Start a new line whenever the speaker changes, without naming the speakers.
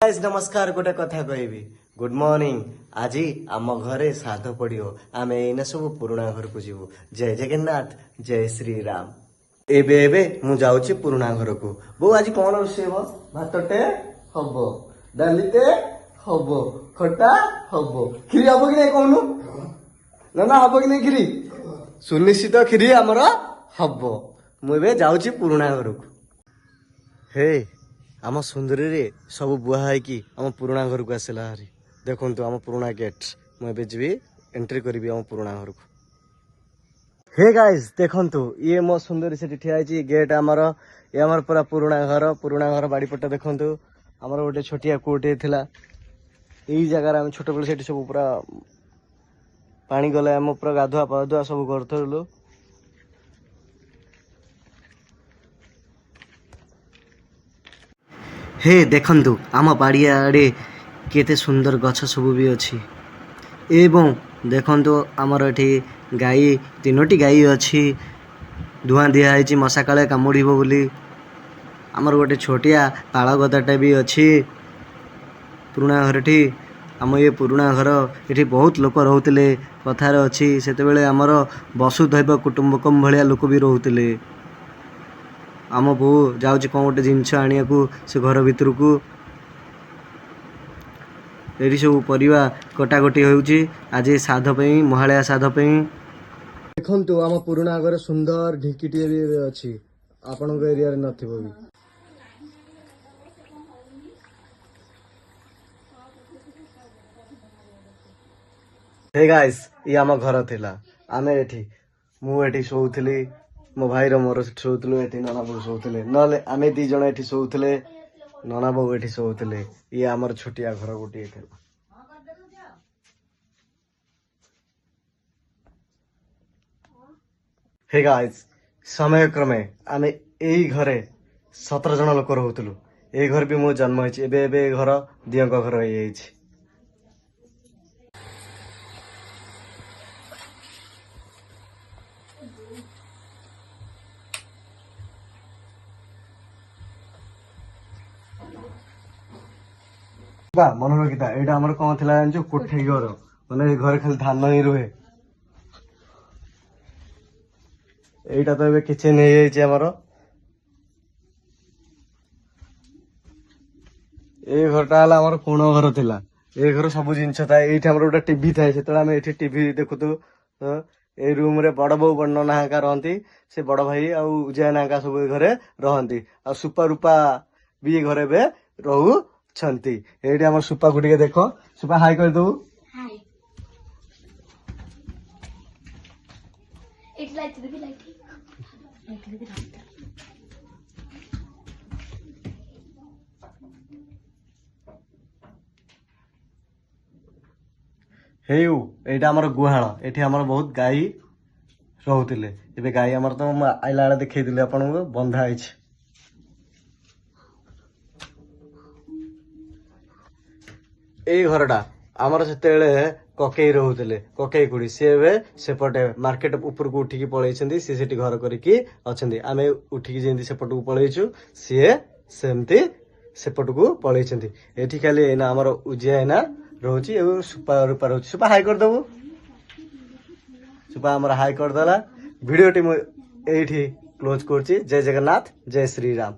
Guys नमस्कार गोटे कथा कहबी गुड मॉर्निंग आज आम घरे साध पड़ो आम एना सब पुराणा घर को जीवु जय जगन्नाथ जय श्री राम एबे एबे मु जाउची पुराणा घर को बो आज कौन रोषे हो भातटे हबो डालीटे हबो खटा हबो खीरी हबो कि नहीं कहनु ना ना हबो कि नहीं खीरी सुनिश्चित खीरी आमर हबो मु एबे जाउची पुराणा घर को हे आम सुंदरी रे सब बुआ है आम पुराणा घर को आसला हारी देखु आम पुराणा गेट मुझे जी एंट्री करी आम पुराणा घर को हे गाइस देखु ये मो सुंदरी से ठिया गेट आमर ये आमर पूरा पुराणा घर बाड़ी पटे देखु आमर गोटे छोटिया कूटे थिला यही जगह आम छोट बेले सब पूरा पानी गले आम पूरा गाधुआ पाधुआ सब करथलु हे देखंतु आम बाड़िया आड़े केते सुंदर गछ सब भी अच्छी एवं देखंतु आमर एठी गाई तीनोटी गाई अच्छी धुआं दिया है मशा काले कामुड़िबो बोली आमर गोटे छोटिया पाळ गदाटा भी अच्छी पुराणा घर आम ये पुराणा घर ये बहुत लोक रोते कथार अच्छी से आमर वसुधैव कुटुंबकम भाया लोक भी रोते आम बो जाऊँ कौन गोटे जिनस आने को से घर भितर को ये सब परिवा कटाकटी होउची आज साध महालया साध देखु आम पुराणा घर सुंदर ढिकीटे भी अच्छी आपण एरिया नथिबो भी हे गाइस ये आम घर थिला आमे एठी मु एठी सोउथली मो भाई मोर शोलु ये नना बो शोले ना आम दी जन ये शोले नना बो ये शोले ये आमर छोटिया घर गोटे हे गाइस समय क्रमे आम यही घरे 17 जन लोक रोलु ये घर भी मो जन्म होती घर दियों घर हो मन रखी था यहाँ आम कौन थी जानू कोठे घर मैंने घर खाली धान ही रुहे यहाँ तो ये किचेन होमर ये घरटा आमर कोण घर थिला ये घर सब जिनस था ये गोटे टीवी थाए से टीवी देखु ये रूम रे बड़ बो बड़ नना हाका रहती से बड़ भाई आउ जय नाका सब घरे रहती आ सुपा रूपा भी घरे बे रहू छंती एडी हमर सुपा को देख सुपा हाई कर दो हेयू एटा हमर गुहाळ एठी हमर बहुत गाई रहउतिले एबे गाई हमर तो आइला आले देखै दिले आपन को बंधा आइछ ए घरटा आमर से ककई रोते ककई कुड़ी सी सेपटे मार्केट ऊपर को उठिकी पलैंती सी से घर करके अच्छा आम उठिकी जमी सेपट को पलैचु सी सेमती सेपट को पलैंती ये खाली एना आमर उजिया एना रोचे सुपा रूपा रोचे सुपा हाई करदेबू सुपा आमर हाई करदेला भिडियोटी मुझे क्लोज कर जय जगन्नाथ जय श्री राम।